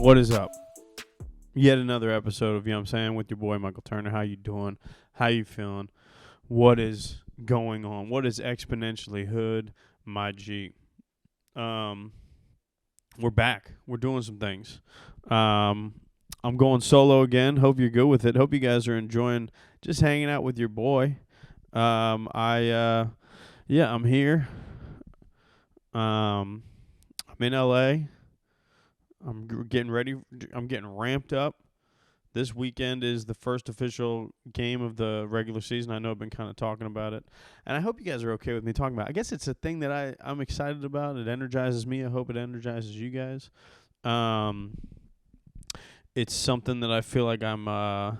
What is up? Yet another episode of Yahmsayin with your boy Michael Turner. How you doing? How you feeling? What is going on? What is exponentially hood, my G? We're back. We're doing some things. I'm going solo again. Hope you're good with it. Hope you guys are enjoying just hanging out with your boy. I'm here. I'm in LA. I'm getting ready. I'm getting ramped up. This weekend is the first official game of the regular season. I know I've been kind of talking about it. And I hope you guys are okay with me talking about it. I guess it's a thing that I'm excited about. It energizes me. I hope it energizes you guys. It's something that I feel like I'm at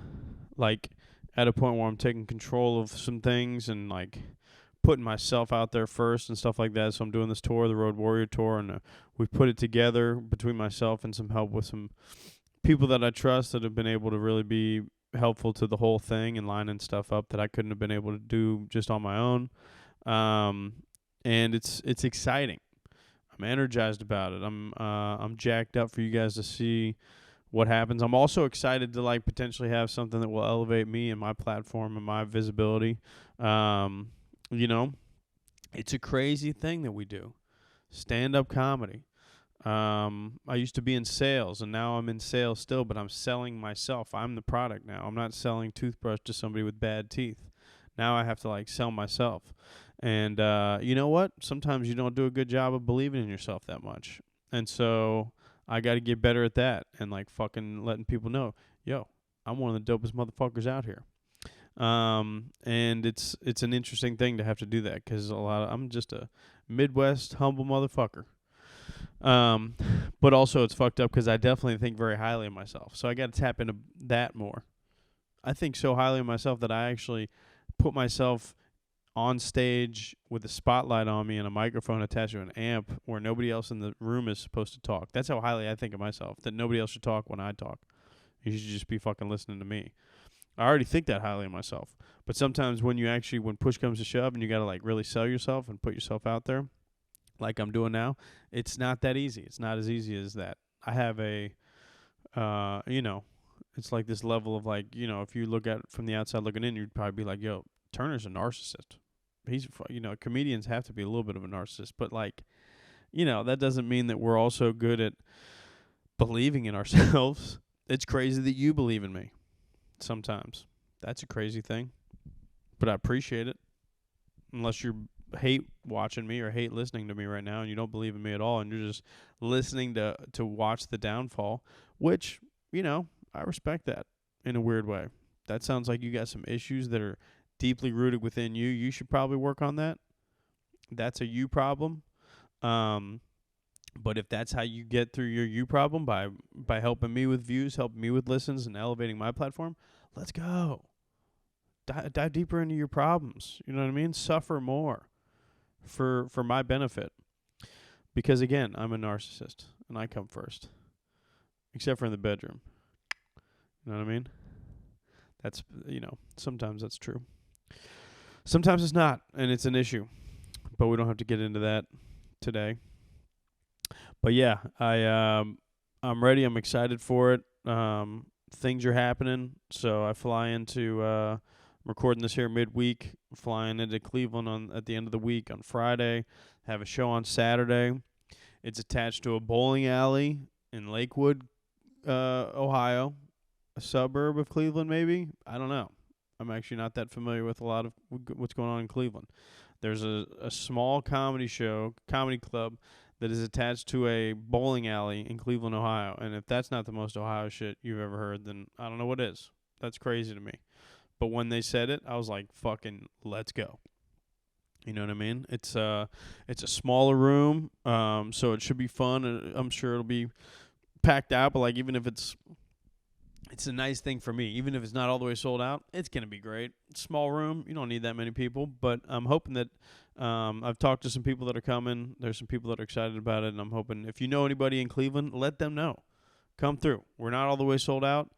a point where I'm taking control of some things and like putting myself out there first and stuff like that. So I'm doing this tour, the Road Warrior Tour, and we've put it together between myself and some help with some people that I trust that have been able to really be helpful to the whole thing and lining stuff up that I couldn't have been able to do just on my own. And it's exciting. I'm energized about it. I'm jacked up for you guys to see what happens. I'm also excited to like potentially have something that will elevate me and my platform and my visibility. It's a crazy thing that we do. Stand-up comedy. I used to be in sales, and now I'm in sales still, but I'm selling myself. I'm the product now. I'm not selling toothbrush to somebody with bad teeth. Now I have to, like, sell myself. And you know what? Sometimes you don't do a good job of believing in yourself that much. And so I got to get better at that and, like, fucking letting people know, yo, I'm one of the dopest motherfuckers out here. And it's an interesting thing to have to do that because I'm just a Midwest humble motherfucker. But also it's fucked up because I definitely think very highly of myself. So I got to tap into that more. I think so highly of myself that I actually put myself on stage with a spotlight on me and a microphone attached to an amp where nobody else in the room is supposed to talk. That's how highly I think of myself, that nobody else should talk when I talk. You should just be fucking listening to me. I already think that highly of myself. But sometimes when push comes to shove and you got to like really sell yourself and put yourself out there, like I'm doing now, it's not that easy. It's not as easy as that. I have it's like this level of like, if you look at it from the outside looking in, you'd probably be like, yo, Turner's a narcissist. Comedians have to be a little bit of a narcissist. But like, that doesn't mean that we're also good at believing in ourselves. It's crazy that you believe in me. Sometimes. That's a crazy thing. But I appreciate it. Unless you hate watching me or hate listening to me right now and you don't believe in me at all and you're just listening to watch the downfall, which, I respect that in a weird way. That sounds like you got some issues that are deeply rooted within you. You should probably work on that. That's a you problem. But if that's how you get through your you problem by helping me with views, helping me with listens, and elevating my platform, let's go. Dive deeper into your problems. You know what I mean? Suffer more for my benefit. Because, again, I'm a narcissist, and I come first. Except for in the bedroom. You know what I mean? That's, sometimes that's true. Sometimes it's not, and it's an issue. But we don't have to get into that today. But yeah, I'm ready. I'm excited for it. Things are happening. So I fly into recording this here midweek. Flying into Cleveland at the end of the week on Friday. Have a show on Saturday. It's attached to a bowling alley in Lakewood, Ohio, a suburb of Cleveland. Maybe, I don't know. I'm actually not that familiar with a lot of what's going on in Cleveland. There's a small comedy club that is attached to a bowling alley in Cleveland, Ohio. And if that's not the most Ohio shit you've ever heard, then I don't know what is. That's crazy to me. But when they said it, I was like, fucking, let's go. You know what I mean? It's a smaller room, so it should be fun. I'm sure it'll be packed out, but like even if it's a nice thing for me. Even if it's not all the way sold out, it's going to be great. Small room. You don't need that many people. But I'm hoping that I've talked to some people that are coming. There's some people that are excited about it. And I'm hoping if you know anybody in Cleveland, let them know. Come through. We're not all the way sold out.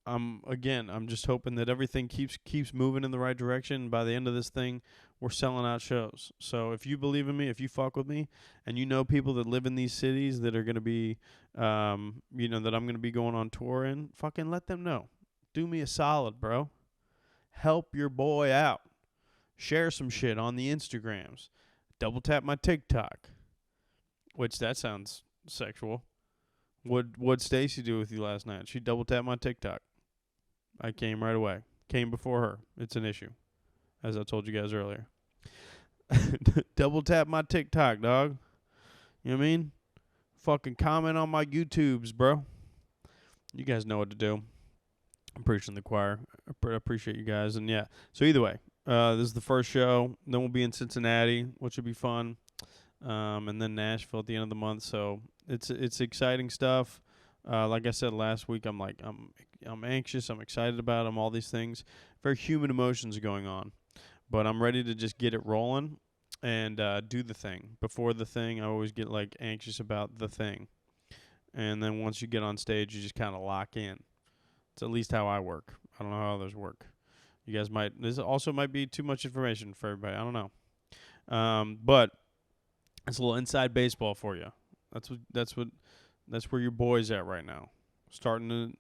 I'm just hoping that everything keeps moving in the right direction. By the end of this thing, we're selling out shows. So if you believe in me, if you fuck with me, and you know people that live in these cities that are gonna be, that I'm gonna be going on tour in, fucking let them know. Do me a solid, bro. Help your boy out. Share some shit on the Instagrams. Double tap my TikTok. Which that sounds sexual. What'd Stacy do with you last night? She double tapped my TikTok. I came right away. Came before her. It's an issue, as I told you guys earlier. Double tap my TikTok, dog. You know what I mean? Fucking comment on my YouTubes, bro. You guys know what to do. I'm preaching the choir. I appreciate you guys. And yeah, so either way, this is the first show. Then we'll be in Cincinnati, which will be fun. And then Nashville at the end of the month. So it's exciting stuff. Like I said last week, I'm anxious. I'm excited about them. All these things, very human emotions going on. But I'm ready to just get it rolling and do the thing. Before the thing, I always get like anxious about the thing, and then once you get on stage, you just kind of lock in. It's at least how I work. I don't know how others work. You guys might. This also might be too much information for everybody. I don't know. But it's a little inside baseball for you. That's where your boy's at right now. Starting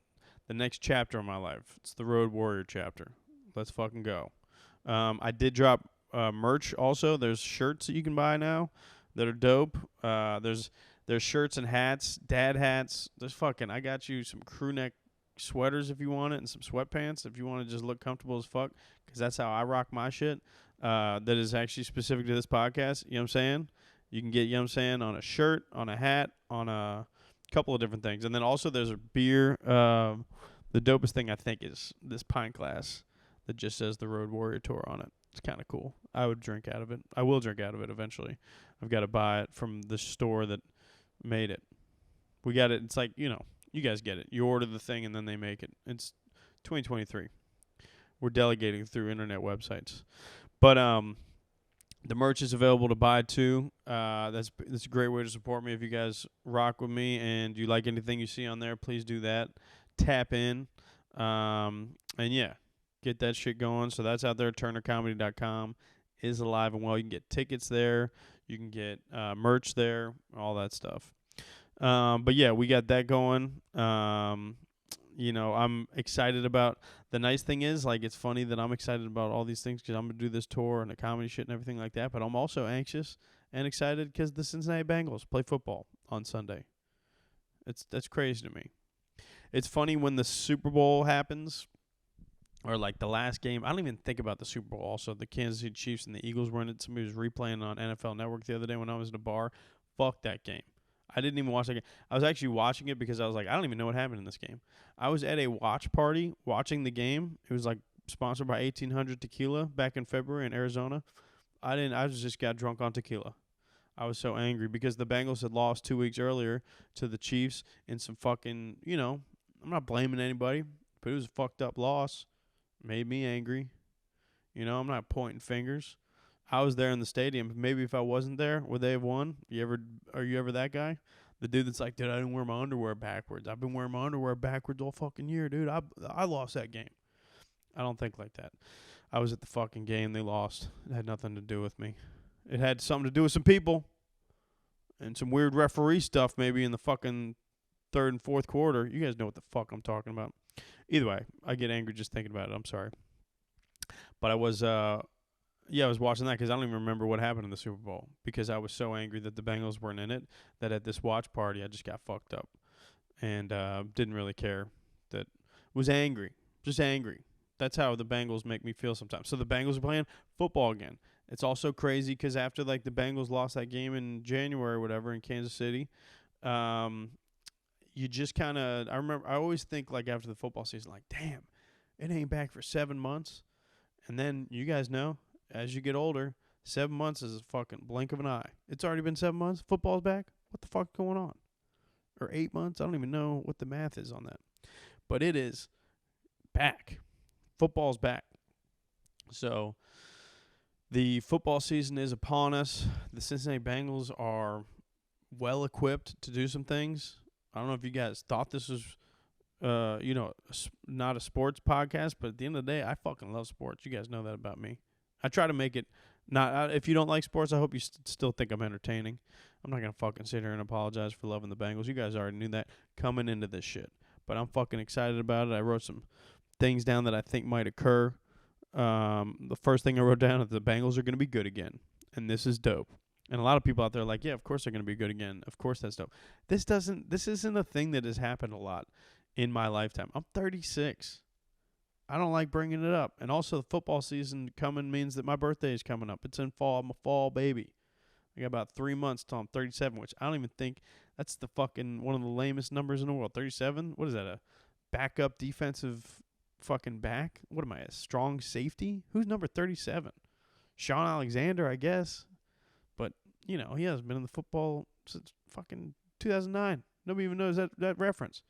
the next chapter of my life. It's the Road Warrior chapter. Let's fucking go. I did drop merch also. There's shirts that you can buy now that are dope. There's shirts and hats, dad hats. I got you some crew neck sweaters if you want it, and some sweatpants if you want to just look comfortable as fuck, because that's how I rock my shit. That is actually specific to this podcast. You know what I'm saying? You can get Yahmsayin on a shirt, on a hat, on a couple of different things. And then also there's a beer. The dopest thing I think is this pint glass that just says the Road Warrior Tour on it. It's kind of cool. I would drink out of it. I will drink out of it eventually. I've got to buy it from the store that made it. We got it. It's like, you guys get it. You order the thing and then they make it. It's 2023. We're delegating through internet websites. But the merch is available to buy too. That's a great way to support me. If you guys rock with me and you like anything you see on there, please do that. Tap in. And yeah, get that shit going. So that's out there. TurnerComedy.com is alive and well. You can get tickets there. You can get merch there. All that stuff. But yeah, we got that going. I'm excited about. The nice thing is, like, it's funny that I'm excited about all these things because I'm gonna do this tour and the comedy shit and everything like that. But I'm also anxious and excited because the Cincinnati Bengals play football on Sunday. That's crazy to me. It's funny when the Super Bowl happens, or like the last game. I don't even think about the Super Bowl. Also, the Kansas City Chiefs and the Eagles were in it. Somebody was replaying on NFL Network the other day when I was in a bar. Fuck that game. I didn't even watch that game. I was actually watching it because I was like, I don't even know what happened in this game. I was at a watch party watching the game. It was like sponsored by 1800 Tequila back in February in Arizona. I just got drunk on tequila. I was so angry because the Bengals had lost 2 weeks earlier to the Chiefs in some fucking, I'm not blaming anybody, but it was a fucked up loss. Made me angry. I'm not pointing fingers. I was there in the stadium. Maybe if I wasn't there, would they have won? Are you ever that guy? The dude that's like, dude, I didn't wear my underwear backwards. I've been wearing my underwear backwards all fucking year, dude. I lost that game. I don't think like that. I was at the fucking game. They lost. It had nothing to do with me. It had something to do with some people and some weird referee stuff maybe in the fucking third and fourth quarter. You guys know what the fuck I'm talking about. Either way, I get angry just thinking about it. I'm sorry. But I was watching that because I don't even remember what happened in the Super Bowl because I was so angry that the Bengals weren't in it that at this watch party I just got fucked up and didn't really care. Was angry, just angry. That's how the Bengals make me feel sometimes. So the Bengals are playing football again. It's also crazy because after like the Bengals lost that game in January or whatever in Kansas City, you just kind of I always think like after the football season, like, damn, it ain't back for 7 months. And then you guys know, as you get older, 7 months is a fucking blink of an eye. It's already been 7 months. Football's back. What the fuck is going on? Or 8 months? I don't even know what the math is on that. But it is back. Football's back. So the football season is upon us. The Cincinnati Bengals are well equipped to do some things. I don't know if you guys thought this was not a sports podcast, but at the end of the day, I fucking love sports. You guys know that about me. I try to make it not. If you don't like sports, I hope you still think I'm entertaining. I'm not gonna fucking sit here and apologize for loving the Bengals. You guys already knew that coming into this shit, but I'm fucking excited about it. I wrote some things down that I think might occur. The first thing I wrote down is the Bengals are gonna be good again, and this is dope. And a lot of people out there are like, yeah, of course they're gonna be good again. Of course that's dope. This isn't a thing that has happened a lot in my lifetime. I'm 36. I don't like bringing it up. And also, the football season coming means that my birthday is coming up. It's in fall. I'm a fall baby. I got about 3 months till I'm 37, which I don't even think that's the fucking one of the lamest numbers in the world. 37? What is that, a backup defensive fucking back? What am I, a strong safety? Who's number 37? Sean Alexander, I guess. But, he hasn't been in the football since fucking 2009. Nobody even knows that reference.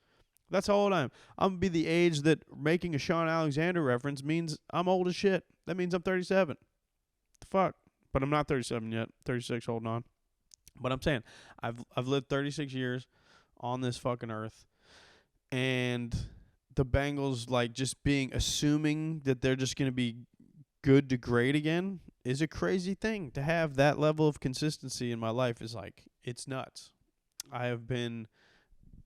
That's how old I am. I'm going to be the age that making a Sean Alexander reference means I'm old as shit. That means I'm 37. The fuck? But I'm not 37 yet. 36 holding on. But I'm saying, I've lived 36 years on this fucking earth. And the Bengals, just assuming that they're just going to be good to great again is a crazy thing. To have that level of consistency in my life is it's nuts. I have been,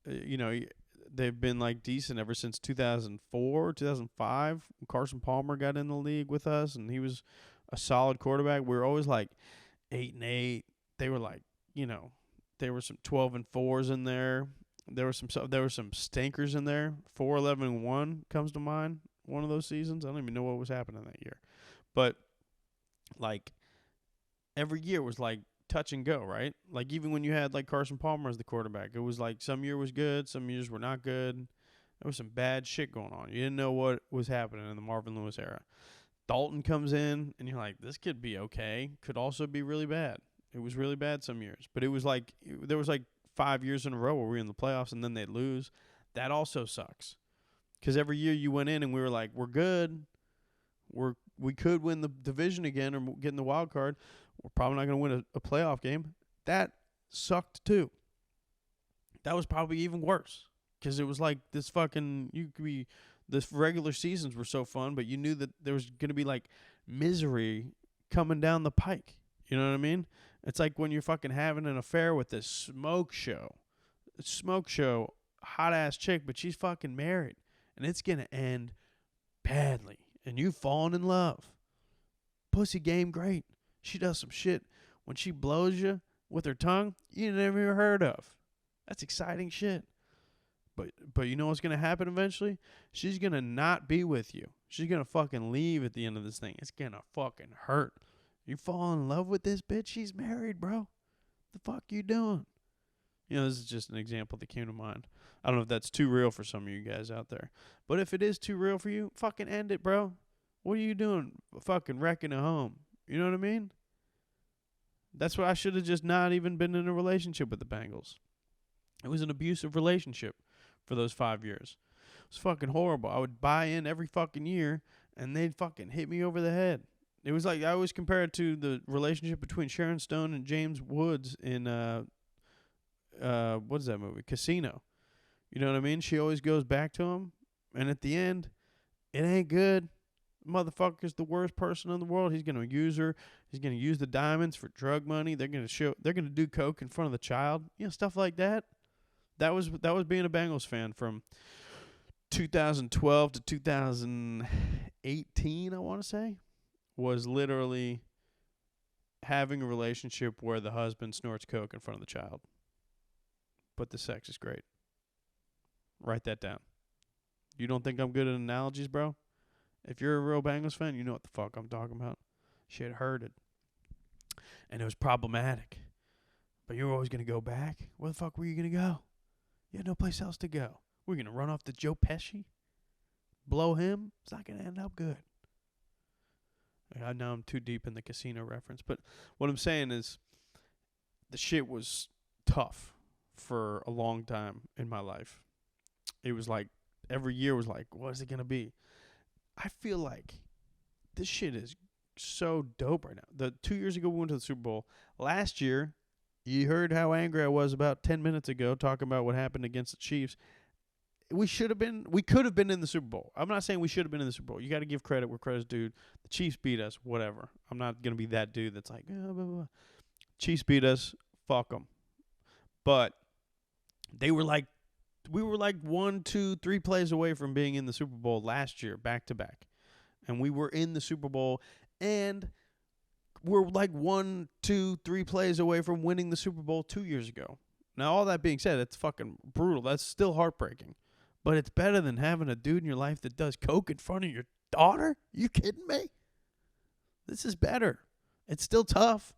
they've been decent ever since 2004, 2005. Carson Palmer got in the league with us, and he was a solid quarterback. We were always 8-8. They were there were some 12-4s in there. There were some stinkers in there. 4-11-1 comes to mind. One of those seasons, I don't even know what was happening that year, but every year was touch and go, right? Even when you had Carson Palmer as the quarterback, it was some year was good, some years were not good. There was some bad shit going on. You didn't know what was happening in the Marvin Lewis era. Dalton comes in, and you're like, this could be okay. Could also be really bad. It was really bad some years, but it was there was 5 years in a row where we were in the playoffs and then they'd lose. That also sucks, because every year you went in and we were like, we're good. We could win the division again or get in the wild card. We're probably not going to win a playoff game. That sucked too. That was probably even worse, because it was this the regular seasons were so fun, but you knew that there was going to be misery coming down the pike. You know what I mean? It's like when you're fucking having an affair with this smoke show, hot ass chick, but she's fucking married, and it's going to end badly. And you've fallen in love. Pussy game great. She does some shit when she blows you with her tongue you never heard of. That's exciting shit. But you know what's going to happen eventually? She's going to not be with you. She's going to fucking leave at the end of this thing. It's going to fucking hurt. You fall in love with this bitch? She's married, bro. The fuck you doing? This is just an example that came to mind. I don't know if that's too real for some of you guys out there. But if it is too real for you, fucking end it, bro. What are you doing? Fucking wrecking a home. You know what I mean? That's why I should have just not even been in a relationship with the Bengals. It was an abusive relationship for those 5 years. It was fucking horrible. I would buy in every fucking year, and they'd fucking hit me over the head. It was I always compare it to the relationship between Sharon Stone and James Woods in what is that movie? Casino. You know what I mean? She always goes back to him, and at the end, it ain't good. Motherfucker's the worst person in the world. He's gonna use her. He's gonna use the diamonds for drug money. They're gonna do coke in front of the child. Stuff like that. That was being a Bengals fan from 2012 to 2018. I want to say was literally having a relationship where the husband snorts coke in front of the child. But the sex is great. Write that down. You don't think I'm good at analogies, bro? If you're a real Bengals fan, you know what the fuck I'm talking about. Shit hurted. And it was problematic. But you were always going to go back? Where the fuck were you going to go? You had no place else to go. We're going to run off to Joe Pesci? Blow him? It's not going to end up good. I know I'm too deep in the casino reference. But what I'm saying is the shit was tough for a long time in my life. It was every year was what is it going to be? I feel like this shit is so dope right now. 2 years ago, we went to the Super Bowl. Last year, you heard how angry I was about 10 minutes ago talking about what happened against the Chiefs. we could have been in the Super Bowl. I'm not saying we should have been in the Super Bowl. You got to give credit where credit's due. The Chiefs beat us, whatever. I'm not going to be that dude that's like, blah, blah, blah. Chiefs beat us, fuck them. But we were like 1, 2, 3 plays away from being in the Super Bowl last year, back to back. And we were in the Super Bowl, and we're like 1, 2, 3 plays away from winning the Super Bowl 2 years ago. Now, all that being said, it's fucking brutal. That's still heartbreaking. But it's better than having a dude in your life that does coke in front of your daughter? You kidding me? This is better. It's still tough.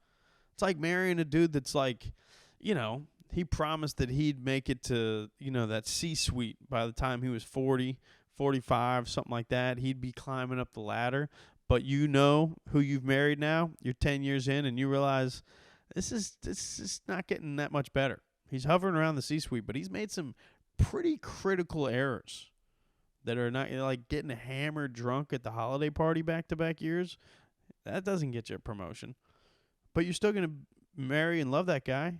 It's like marrying a dude that's like, he promised that he'd make it to, that C-suite by the time he was 40, 45, something like that. He'd be climbing up the ladder. But you know who you've married now. You're 10 years in, and you realize this is not getting that much better. He's hovering around the C-suite, but he's made some pretty critical errors that are not like getting hammered drunk at the holiday party back-to-back years. That doesn't get you a promotion. But you're still going to marry and love that guy.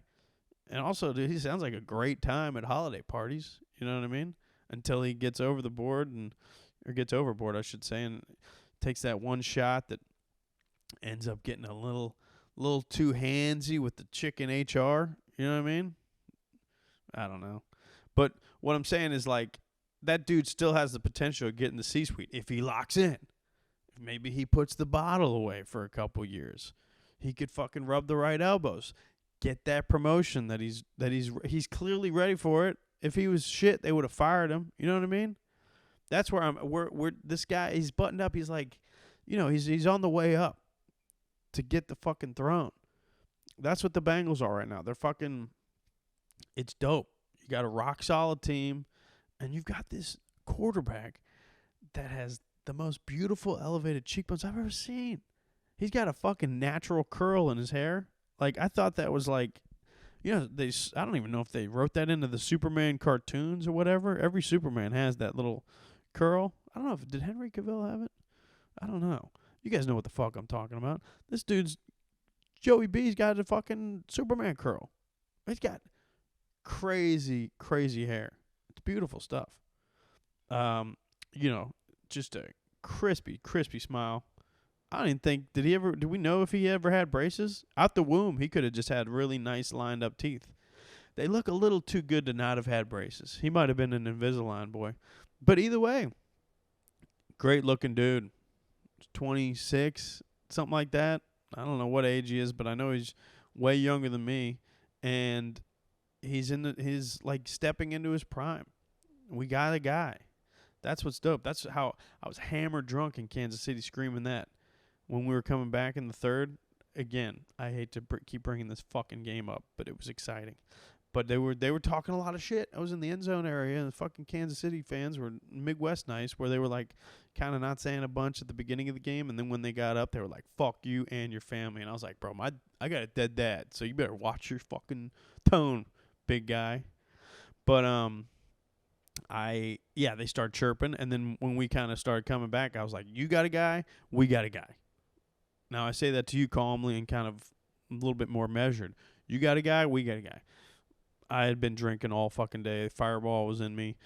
And also, dude, he sounds like a great time at holiday parties. You know what I mean? Until he gets over the board or gets overboard, I should say, and takes that one shot that ends up getting a little too handsy with the chick in HR. You know what I mean? I don't know. But what I'm saying is, like, that dude still has the potential of getting the C-suite if he locks in. Maybe he puts the bottle away for a couple years. He could fucking rub the right elbows. Get that promotion that he's clearly ready for it. If he was shit, they would have fired him. You know what I mean? That's where we're this guy, he's buttoned up. He's like, he's on the way up to get the fucking throne. That's what the Bengals are right now. They're fucking, it's dope. You got a rock solid team, and you've got this quarterback that has the most beautiful elevated cheekbones I've ever seen. He's got a fucking natural curl in his hair. Like, I thought that was like, I don't even know if they wrote that into the Superman cartoons or whatever. Every Superman has that little curl. I don't know did Henry Cavill have it? I don't know. You guys know what the fuck I'm talking about. This dude's, Joey B's got a fucking Superman curl. He's got crazy, crazy hair. It's beautiful stuff. Just a crispy, crispy smile. I don't even think, do we know if he ever had braces? Out the womb, he could have just had really nice lined up teeth. They look a little too good to not have had braces. He might have been an Invisalign boy. But either way, great looking dude. 26, something like that. I don't know what age he is, but I know he's way younger than me. And he's his like stepping into his prime. We got a guy. That's what's dope. That's how I was hammered drunk in Kansas City screaming that. When we were coming back in the third, again, I hate to keep bringing this fucking game up, but it was exciting. But they were talking a lot of shit. I was in the end zone area, and the fucking Kansas City fans were Midwest nice, where they were like kind of not saying a bunch at the beginning of the game, and then when they got up, they were like, "Fuck you and your family." And I was like, "Bro, I got a dead dad, so you better watch your fucking tone, big guy." But they started chirping, and then when we kind of started coming back, I was like, "You got a guy, we got a guy." Now, I say that to you calmly and kind of a little bit more measured. You got a guy, we got a guy. I had been drinking all fucking day. Fireball was in me.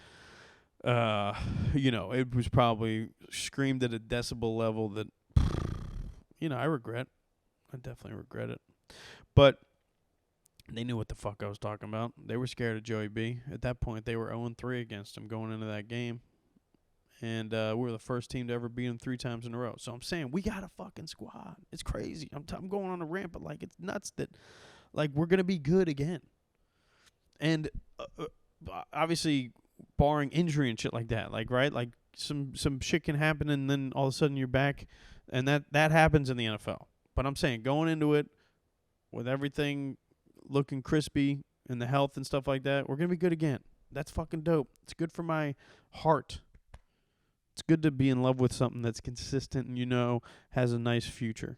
It was probably screamed at a decibel level that, I regret. I definitely regret it. But they knew what the fuck I was talking about. They were scared of Joey B. At that point, they were 0-3 against him going into that game. And we were the first team to ever beat him 3 times in a row. So I'm saying we got a fucking squad. It's crazy. I'm going on a rant, but like it's nuts that like we're gonna be good again. And obviously, barring injury and shit like that, like right, like some shit can happen, and then all of a sudden you're back, and that happens in the NFL. But I'm saying going into it with everything looking crispy and the health and stuff like that, we're gonna be good again. That's fucking dope. It's good for my heart. It's good to be in love with something that's consistent and has a nice future.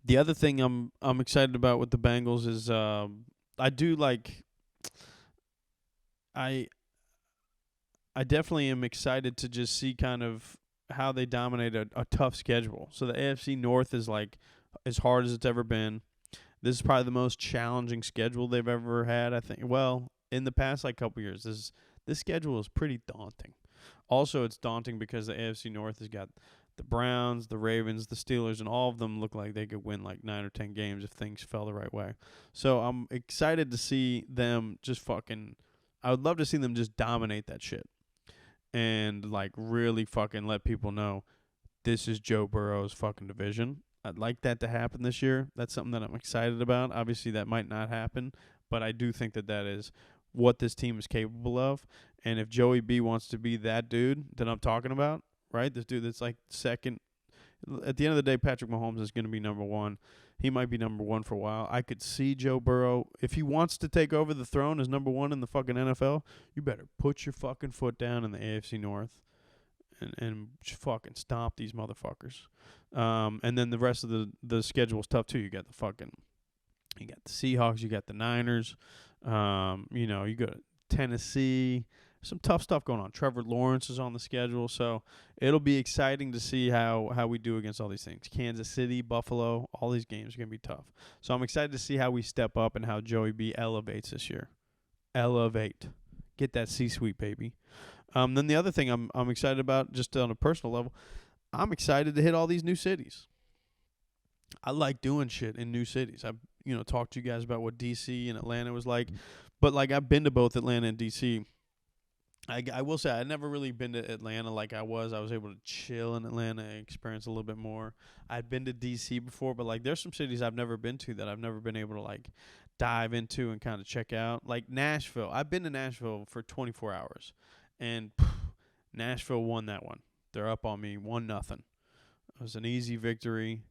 The other thing I'm excited about with the Bengals is I definitely am excited to just see kind of how they dominate a tough schedule. So the AFC North is like as hard as it's ever been. This is probably the most challenging schedule they've ever had, I think. Well, in the past like couple years, this schedule is pretty daunting. Also, it's daunting because the AFC North has got the Browns, the Ravens, the Steelers, and all of them look like they could win like 9 or 10 games if things fell the right way. So I'm excited to see them just fucking. I would love to see them just dominate that shit and like really fucking let people know this is Joe Burrow's fucking division. I'd like that to happen this year. That's something that I'm excited about. Obviously, that might not happen, but I do think that that is what this team is capable of. And if Joey B wants to be that dude that I'm talking about, right? This dude that's like second. At the end of the day, Patrick Mahomes is going to be number one. He might be number one for a while. I could see Joe Burrow. If he wants to take over the throne as number one in the fucking NFL, you better put your fucking foot down in the AFC North and fucking stomp these motherfuckers. And then the rest of the schedule is tough too. You got the Seahawks, you got the Niners. You go to Tennessee. Some tough stuff going on. Trevor Lawrence is on the schedule, so it'll be exciting to see how we do against all these things. Kansas City, Buffalo, all these games are going to be tough. So I'm excited to see how we step up and how Joey B elevates this year. Elevate. Get that C-suite, baby. Then the other thing I'm excited about, just on a personal level, I'm excited to hit all these new cities. I like doing shit in new cities. I've talked to you guys about what D.C. and Atlanta was like, but like I've been to both Atlanta and D.C. I will say I've never really been to Atlanta like I was. I was able to chill in Atlanta and experience a little bit more. I'd been to D.C. before, but like there's some cities I've never been to that I've never been able to like dive into and kind of check out. Like Nashville. I've been to Nashville for 24 hours, and Nashville won that one. They're up on me 1-0. It was an easy victory.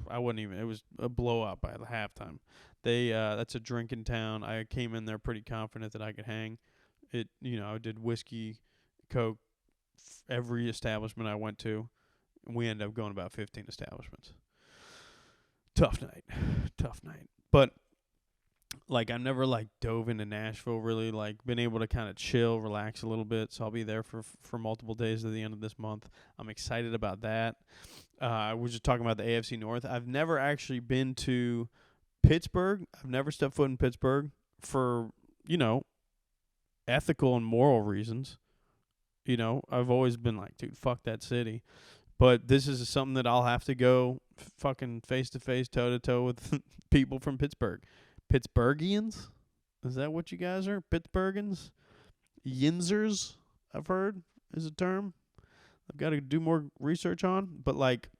I wouldn't even. It was a blowout by the halftime. That's a drinking town. I came in there pretty confident that I could hang. I did whiskey, Coke, every establishment I went to. And we ended up going about 15 establishments. Tough night. But like I never like dove into Nashville really, like been able to kind of chill, relax a little bit. So I'll be there for multiple days at the end of this month. I'm excited about that. I was just talking about the AFC North. I've never actually been to Pittsburgh. I've never stepped foot in Pittsburgh for, ethical and moral reasons. I've always been like, dude, fuck that city. But this is something that I'll have to go fucking face-to-face, toe-to-toe with people from Pittsburgh. Pittsburghians? Is that what you guys are? Pittsburghans? Yinzers, I've heard, is a term I've got to do more research on. But, like,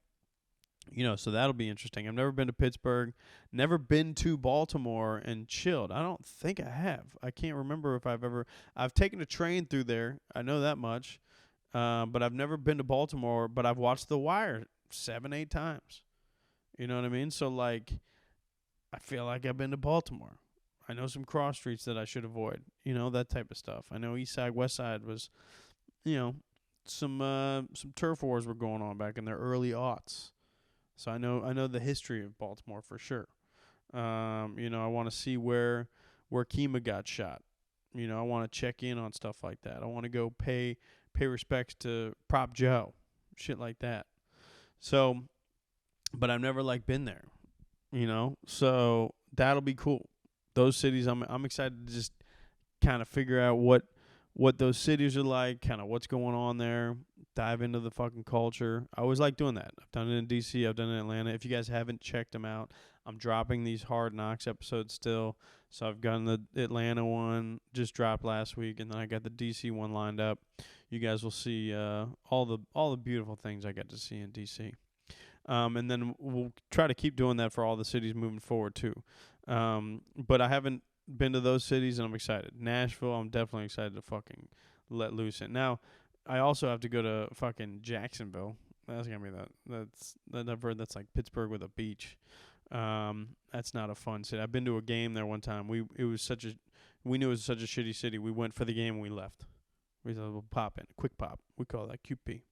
so that'll be interesting. I've never been to Pittsburgh, never been to Baltimore and chilled. I don't think I have. I can't remember if I've taken a train through there. I know that much. But I've never been to Baltimore, but I've watched The Wire 7-8 times. You know what I mean? So, like, I feel like I've been to Baltimore. I know some cross streets that I should avoid. That type of stuff. I know East Side, West Side was, some turf wars were going on back in the early aughts. So I know the history of Baltimore for sure. I want to see where Kima got shot. I want to check in on stuff like that. I want to go pay respects to Prop Joe, shit like that. So, but I've never like been there, So that'll be cool. Those cities, I'm excited to just kind of figure out what those cities are like, kind of what's going on there, dive into the fucking culture. I always like doing that. I've done it in D.C., I've done it in Atlanta. If you guys haven't checked them out, I'm dropping these Hard Knocks episodes still. So I've gotten the Atlanta one, just dropped last week, and then I got the D.C. one lined up. You guys will see all the beautiful things I get to see in D.C. And then we'll try to keep doing that for all the cities moving forward too. But I haven't been to those cities, and I'm excited. Nashville, I'm definitely excited to fucking let loose in. Now, I also have to go to fucking Jacksonville. That's gonna be I've heard that's like Pittsburgh with a beach. That's not a fun city. I've been to a game there one time. We knew it was such a shitty city. We went for the game and we left. We thought we'll pop in, quick pop. We call that QP.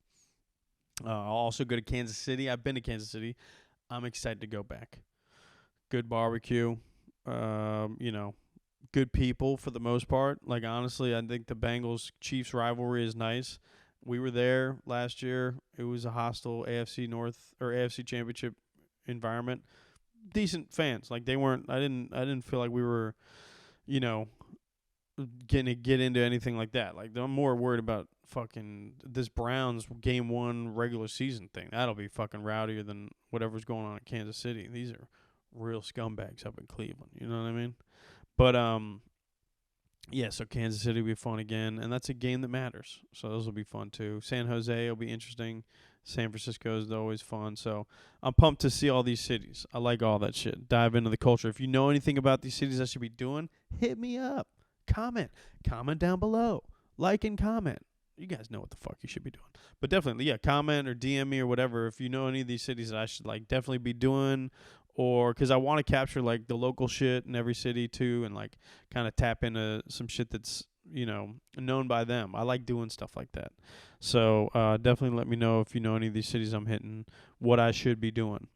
I'll also go to Kansas City. I've been to Kansas City. I'm excited to go back. Good barbecue. Good people for the most part. Like, honestly, I think the Bengals-Chiefs rivalry is nice. We were there last year. It was a hostile AFC North or AFC Championship environment. Decent fans. Like, they weren't. I didn't feel like we were, gonna get into anything like that. Like, I'm more worried about fucking this Browns game 1 regular season thing. That'll be fucking rowdier than whatever's going on in Kansas City. These are real scumbags up in Cleveland. You know what I mean? But yeah. So Kansas City will be fun again, and that's a game that matters. So those will be fun too. San Jose will be interesting. San Francisco is always fun. So I'm pumped to see all these cities. I like all that shit. Dive into the culture. If you know anything about these cities I should be doing, hit me up. Comment down below, like and comment. You guys know what the fuck you should be doing, but definitely, yeah, comment or DM me or whatever if you know any of these cities that I should like definitely be doing, or because I want to capture like the local shit in every city too, and like kind of tap into some shit that's known by them. I like doing stuff like that, so definitely let me know if you know any of these cities I'm hitting, what I should be doing.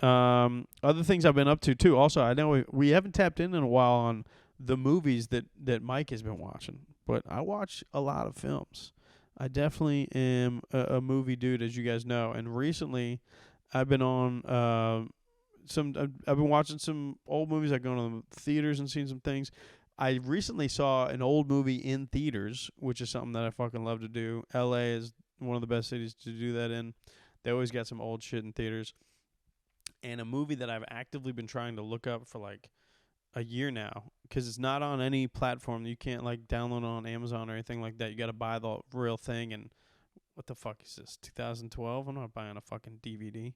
Other things I've been up to too. Also, I know we haven't tapped in a while on the movies that Mike has been watching, but I watch a lot of films. I definitely am a movie dude, as you guys know. And recently, I've been on I've been watching some old movies. I've gone to the theaters and seen some things. I recently saw an old movie in theaters, which is something that I fucking love to do. L.A. is one of the best cities to do that in. They always got some old shit in theaters. And a movie that I've actively been trying to look up for like a year now, because it's not on any platform. You can't like download it on Amazon or anything like that. You got to buy the real thing. And what the fuck is this? 2012? I'm not buying a fucking DVD.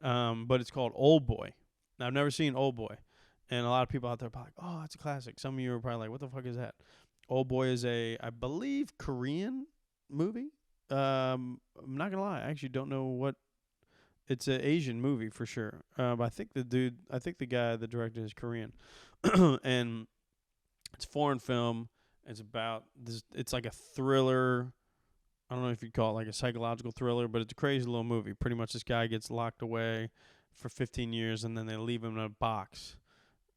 But it's called Old Boy. Now, I've never seen Old Boy, and a lot of people out there are probably like, "Oh, it's a classic." Some of you are probably like, "What the fuck is that?" Old Boy is I believe, Korean movie. I'm not gonna lie, I actually don't know what. It's an Asian movie for sure. I think the guy that directed is Korean. And it's a foreign film. It's about this. It's like a thriller. I don't know if you'd call it like a psychological thriller, but it's a crazy little movie. Pretty much, this guy gets locked away for 15 years, and then they leave him in a box,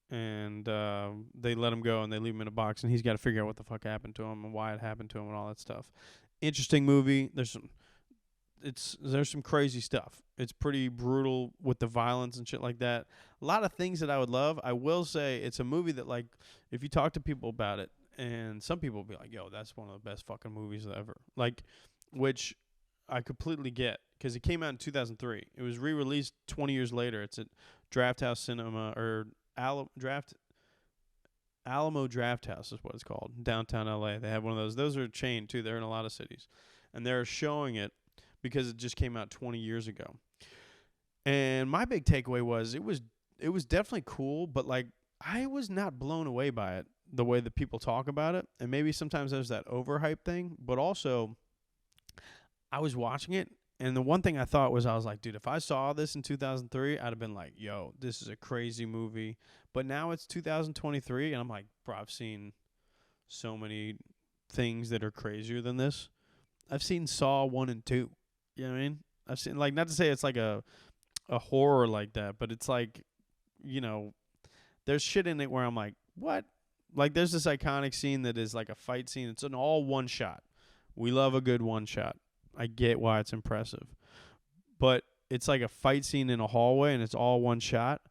and they let him go, and they leave him in a box, and he's got to figure out what the fuck happened to him and why it happened to him and all that stuff. Interesting movie. There's some crazy stuff. It's pretty brutal with the violence and shit like that. A lot of things that I would love. I will say it's a movie that, like, if you talk to people about it, and some people will be like, "Yo, that's one of the best fucking movies ever." Like, which I completely get, because it came out in 2003. It was re-released 20 years later. It's at Draft House Cinema, or Alamo Draft House is what it's called, downtown LA. They have one of those. Those are a chain too. They're in a lot of cities, and they're showing it because it just came out 20 years ago. And my big takeaway was it was definitely cool, but like I was not blown away by it the way that people talk about it. And maybe sometimes there's that overhype thing, but also I was watching it, and the one thing I thought was, I was like, dude, if I saw this in 2003, I'd have been like, yo, this is a crazy movie. But now it's 2023, and I'm like, bro, I've seen so many things that are crazier than this. I've seen Saw 1 and 2. You know what I mean? I've seen, like, not to say it's like a horror like that, but it's like, there's shit in it where I'm like, what? Like, there's this iconic scene that is like a fight scene. It's an all one shot. We love a good one shot. I get why it's impressive. But it's like a fight scene in a hallway, and it's all one shot.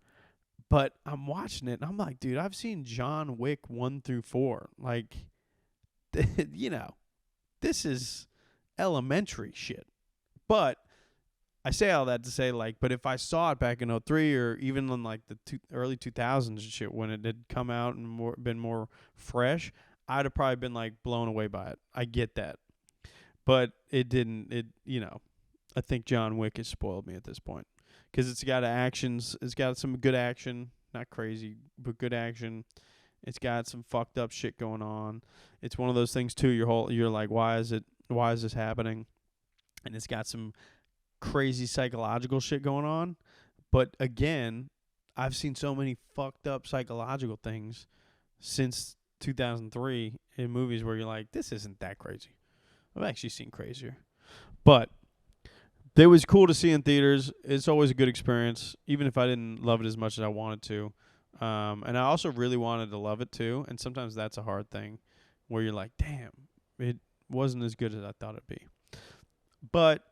But I'm watching it, and I'm like, dude, I've seen John Wick 1 through 4. Like, this is elementary shit. But I say all that to say, like, but if I saw it back in 2003, or even in like the early 2000s and shit, when it had come out and been more fresh, I'd have probably been like blown away by it. I get that. But it didn't, I think John Wick has spoiled me at this point, because it's got it's got some good action, not crazy, but good action. It's got some fucked up shit going on. It's one of those things too, you're like, why is this happening? And it's got some crazy psychological shit going on. But again, I've seen so many fucked up psychological things since 2003 in movies where you're like, this isn't that crazy. I've actually seen crazier. But it was cool to see in theaters. It's always a good experience, even if I didn't love it as much as I wanted to. And I also really wanted to love it too. And sometimes that's a hard thing, where you're like, damn, it wasn't as good as I thought it'd be. But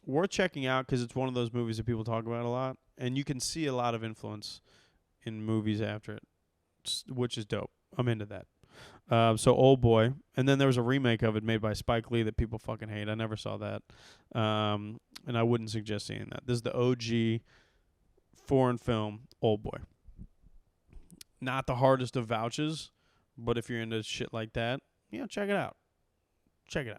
worth checking out, because it's one of those movies that people talk about a lot. And you can see a lot of influence in movies after it, which is dope. I'm into that. So Old Boy, and then there was a remake of it made by Spike Lee that people fucking hate. I never saw that, and I wouldn't suggest seeing that. This is the OG foreign film, Old Boy. Not the hardest of vouches, but if you're into shit like that, check it out. Check it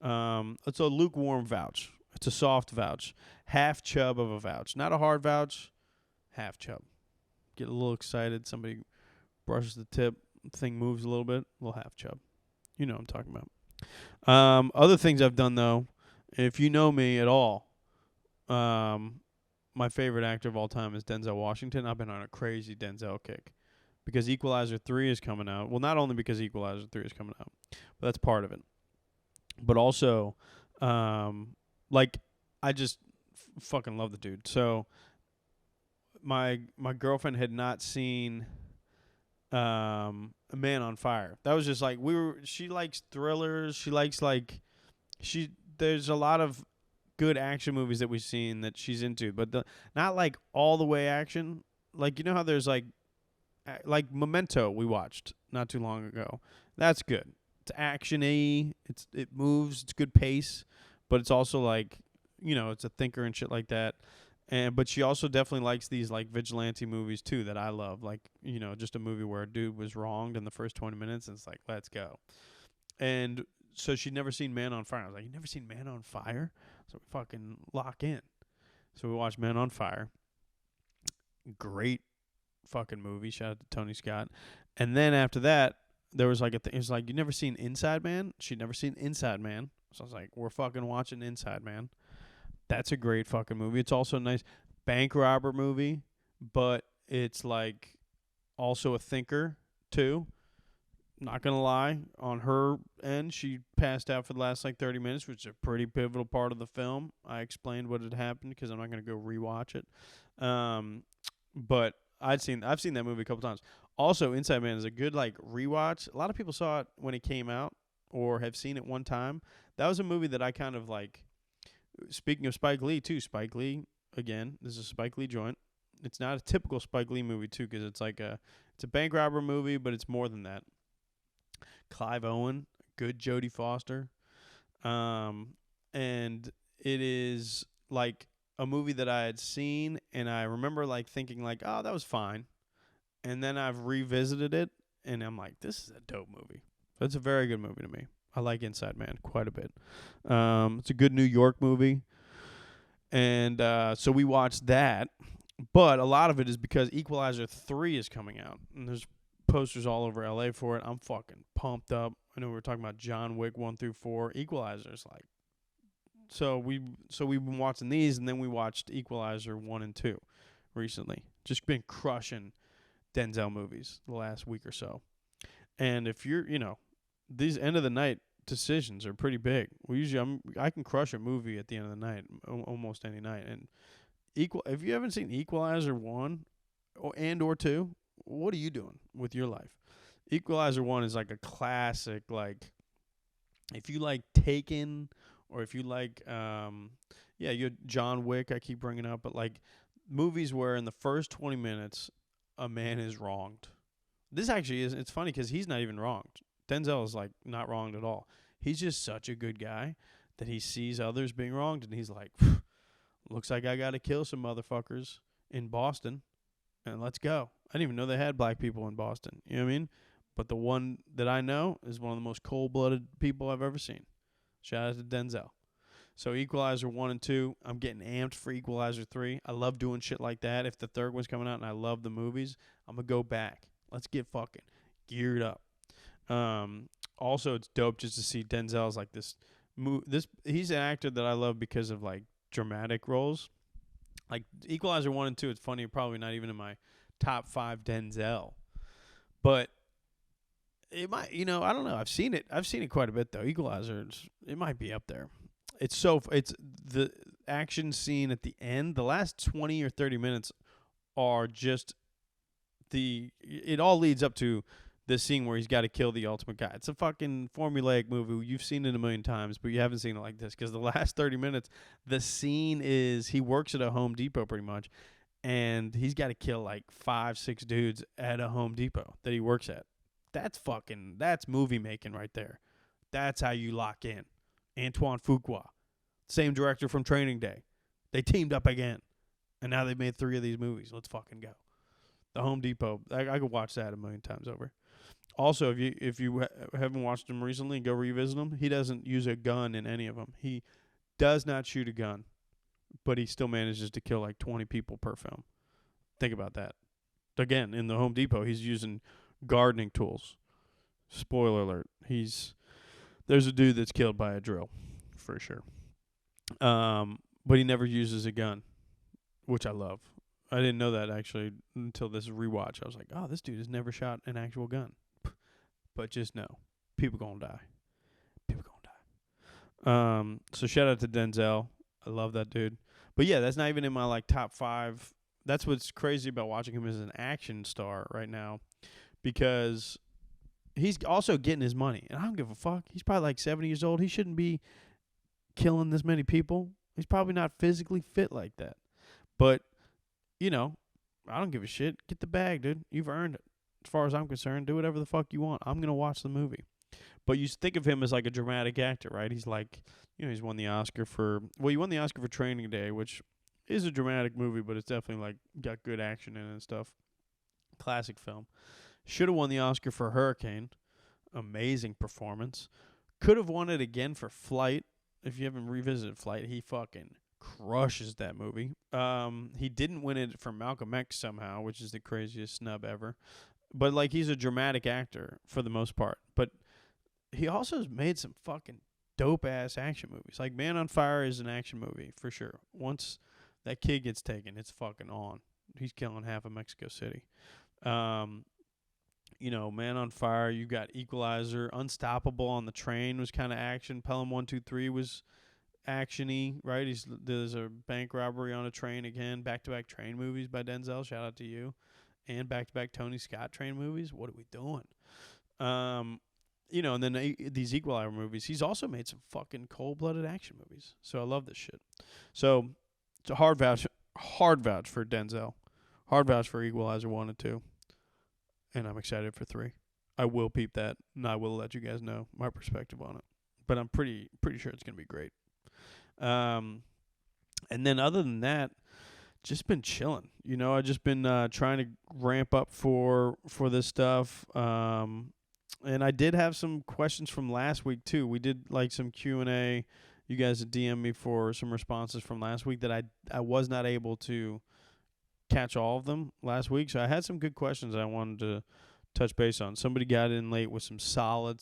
out. It's a lukewarm vouch. It's a soft vouch. Half chub of a vouch. Not a hard vouch, half chub. Get a little excited. Somebody brushes the tip. Thing moves a little bit. A little half chub. You know what I'm talking about. Other things I've done, though, if you know me at all, my favorite actor of all time is Denzel Washington. I've been on a crazy Denzel kick because Equalizer 3 is coming out. Well, not only because Equalizer 3 is coming out, but that's part of it. But also, I just fucking love the dude. So my girlfriend had not seen A Man on Fire. That was just like she likes thrillers. She likes there's a lot of good action movies that we've seen that she's into, but not like all the way action. Like, you know how there's like Memento we watched not too long ago. That's good. It's action-y. It moves. It's good pace, but it's also like, it's a thinker and shit like that. But she also definitely likes these like vigilante movies too that I love. Like, just a movie where a dude was wronged in the first 20 minutes and it's like, let's go. And so she'd never seen Man on Fire. I was like, you never seen Man on Fire? So we fucking lock in. So we watched Man on Fire. Great fucking movie. Shout out to Tony Scott. And then after that, there was like a thing. It was like, you never seen Inside Man? She'd never seen Inside Man. So I was like, we're fucking watching Inside Man. That's a great fucking movie. It's also a nice bank robber movie, but it's like also a thinker too. Not going to lie, on her end, she passed out for the last 30 minutes, which is a pretty pivotal part of the film. I explained what had happened because I'm not going to go rewatch it. But I've seen that movie a couple times. Also, Inside Man is a good rewatch. A lot of people saw it when it came out or have seen it one time. That was a movie that I kind of speaking of Spike Lee too. Spike Lee, again, this is a Spike Lee joint. It's not a typical Spike Lee movie too because it's a bank robber movie, but it's more than that. Clive Owen, good Jodie Foster. And it is a movie that I had seen, and I remember thinking oh, that was fine. And then I've revisited it, and I'm like, this is a dope movie. It's a very good movie to me. I like Inside Man quite a bit. It's a good New York movie. And so we watched that. But a lot of it is because Equalizer 3 is coming out. And there's posters all over LA for it. I'm fucking pumped up. I know we were talking about John Wick 1 through 4. Equalizer's so we've been watching these, and then we watched Equalizer 1 and 2 recently. Just been crushing Denzel movies the last week or so. And if you're, these end of the night decisions are pretty big. I can crush a movie at the end of the night almost any night. And if you haven't seen Equalizer 1 or 2, what are you doing with your life? Equalizer 1 is a classic, if you like Taken, or if you like, you John Wick, I keep bringing up, but movies where in the first 20 minutes, a man is wronged. This actually is, it's funny because he's not even wronged. Denzel is not wronged at all. He's just such a good guy that he sees others being wronged, and he's like, looks like I got to kill some motherfuckers in Boston, and let's go. I didn't even know they had black people in Boston. You know what I mean? But the one that I know is one of the most cold-blooded people I've ever seen. Shout out to Denzel. So Equalizer 1 and 2, I'm getting amped for Equalizer 3. I love doing shit like that. If the third one's coming out and I love the movies, I'm going to go back. Let's get fucking geared up. Also, it's dope just to see Denzel's he's an actor that I love because of dramatic roles. Equalizer 1 and 2, it's funny, probably not even in my top 5 Denzel. But it might, I don't know. I've seen it quite a bit though. Equalizer, it might be up there. It's the action scene at the end. The last 20 or 30 minutes are just it all leads up to this scene where he's got to kill the ultimate guy. It's a fucking formulaic movie. You've seen it a million times, but you haven't seen it like this because the last 30 minutes, the scene is he works at a Home Depot pretty much, and he's got to kill 5-6 dudes at a Home Depot that he works at. That's movie making right there. That's how you lock in. Antoine Fuqua, same director from Training Day. They teamed up again, and now they've made 3 of these movies. Let's fucking go. The Home Depot. I could watch that a million times over. Also, if you haven't watched him recently, go revisit him. He doesn't use a gun in any of them. He does not shoot a gun, but he still manages to kill like 20 people per film. Think about that. Again, in the Home Depot, he's using gardening tools. Spoiler alert. There's a dude that's killed by a drill, for sure. But he never uses a gun, which I love. I didn't know that actually until this rewatch. I was like, oh, this dude has never shot an actual gun. But just know, people gonna die. People gonna die. So shout out to Denzel. I love that dude. But yeah, that's not even in my like top 5. That's what's crazy about watching him as an action star right now, because he's also getting his money, and I don't give a fuck. He's probably like 70 years old. He shouldn't be killing this many people. He's probably not physically fit like that. But, you know, I don't give a shit. Get the bag, dude. You've earned it. As far as I'm concerned, do whatever the fuck you want. I'm going to watch the movie. But you think of him as like a dramatic actor, right? He's like, he's won the Oscar for, he won the Oscar for Training Day, which is a dramatic movie, but it's definitely like got good action in it and stuff. Classic film. Should have won the Oscar for Hurricane. Amazing performance. Could have won it again for Flight. If you haven't revisited Flight, he fucking crushes that movie. He didn't win it for Malcolm X somehow, which is the craziest snub ever. But, like, he's a dramatic actor for the most part. But he also has made some fucking dope-ass action movies. Like, Man on Fire is an action movie, for sure. Once that kid gets taken, it's fucking on. He's killing half of Mexico City. Man on Fire, you got Equalizer. Unstoppable on the Train was kind of action. Pelham 123 was action-y, right? There's a bank robbery on a train again. Back-to-back train movies by Denzel. Shout out to you. And back-to-back Tony Scott train movies. What are we doing? And then these Equalizer movies. He's also made some fucking cold-blooded action movies. So I love this shit. So it's a hard vouch for Denzel. Hard vouch for Equalizer 1 and 2. And I'm excited for 3. I will peep that, and I will let you guys know my perspective on it. But I'm pretty sure it's going to be great. And then other than that, just been chilling. I just been trying to ramp up for this stuff. And I did have some questions from last week too. We did like some Q&A. You guys had DM'd me for some responses from last week that I was not able to catch all of them last week. So I had some good questions I wanted to touch base on. Somebody got in late with some solid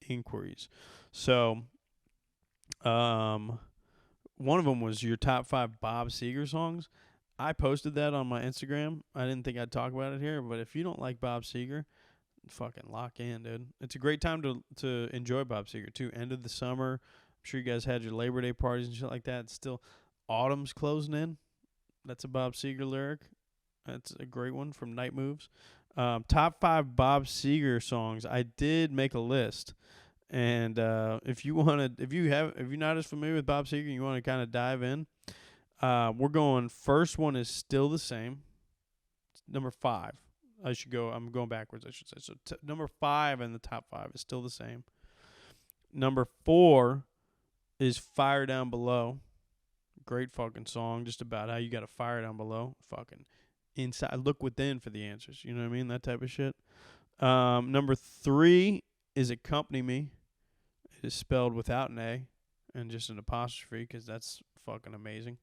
inquiries. So, one of them was your top 5 Bob Seger songs. I posted that on my Instagram. I didn't think I'd talk about it here, but if you don't like Bob Seger, fucking lock in, dude. It's a great time to enjoy Bob Seger, too. End of the summer. I'm sure you guys had your Labor Day parties and shit like that. It's still autumn's closing in. That's a Bob Seger lyric. That's a great one from Night Moves. Top 5 Bob Seger songs. I did make a list. And if you're not as familiar with Bob Seger and you want to kind of dive in, we're going. First one is Still the Same. Number 5. I'm going backwards, I should say. So number 5 in the top 5 is Still the Same. Number 4 is Fire Down Below. Great fucking song, just about how you got to fire down below. Fucking inside, look within for the answers. You know what I mean? That type of shit. Number 3 is Accompany Me. It is spelled without an A and just an apostrophe because that's fucking amazing.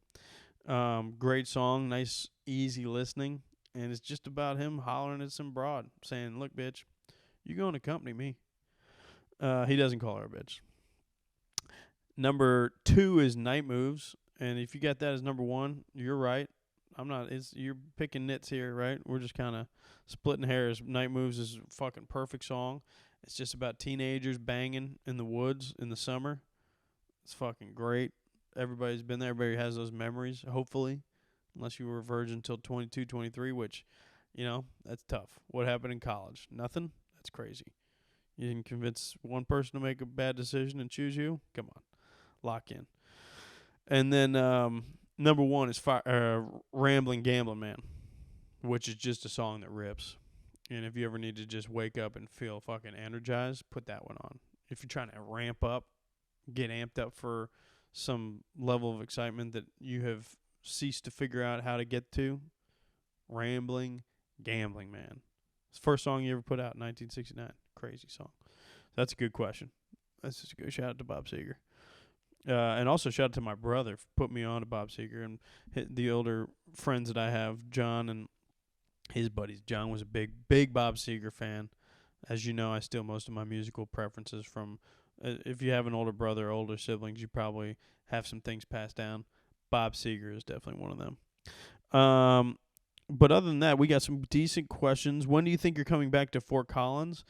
Great song, nice, easy listening. And it's just about him hollering at some broad, saying, look, bitch, you're going to accompany me. He doesn't call her a bitch. Number 2 is Night Moves. And if you got that as number 1, you're right. You're picking nits here, right? We're just kind of splitting hairs. Night Moves is a fucking perfect song. It's just about teenagers banging in the woods in the summer. It's fucking great. Everybody's been there. Everybody has those memories, hopefully. Unless you were a virgin until 22, 23, which, that's tough. What happened in college? Nothing? That's crazy. You can convince one person to make a bad decision and choose you? Come on. Lock in. And then number 1 is Rambling Gambling Man, which is just a song that rips. And if you ever need to just wake up and feel fucking energized, put that one on. If you're trying to ramp up, get amped up for some level of excitement that you have ceased to figure out how to get to, Rambling Gambling Man. It's the first song you ever put out in 1969. Crazy song. That's a good question. That's just a good shout out to Bob Seger. And also shout out to my brother for putting me on to Bob Seger and the older friends that I have, John and his buddies. John was a big Bob Seger fan. As you know, I steal most of my musical preferences from. If you have an older brother or older siblings, you probably have some things passed down. Bob Seger is definitely one of them. But other than that, we got some decent questions. When do you think you're coming back to Fort Collins?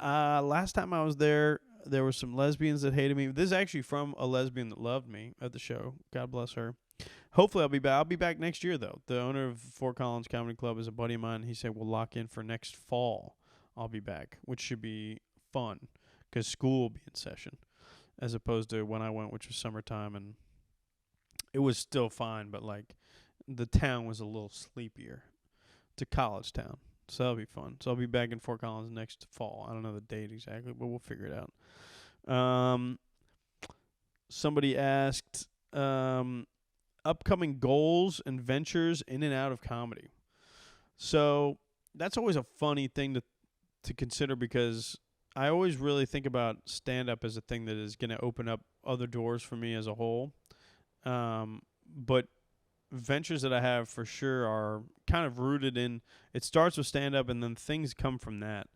Last time I was there were some lesbians that hated me. This is actually from a lesbian that loved me at the show. God bless her. Hopefully I'll be back. I'll be back next year, though. The owner of Fort Collins Comedy Club is a buddy of mine. He said we'll lock in for next fall. I'll be back, which should be fun because school will be in session as opposed to when I went, which was summertime, and it was still fine, but, like, the town was a little sleepier. It's a college town, so that'll be fun. So I'll be back in Fort Collins next fall. I don't know the date exactly, but we'll figure it out. Somebody asked upcoming goals and ventures in and out of comedy. So that's always a funny thing to consider because I always really think about stand-up as a thing that is going to open up other doors for me as a whole. But ventures that I have for sure are kind of rooted in, it starts with stand-up and then things come from that.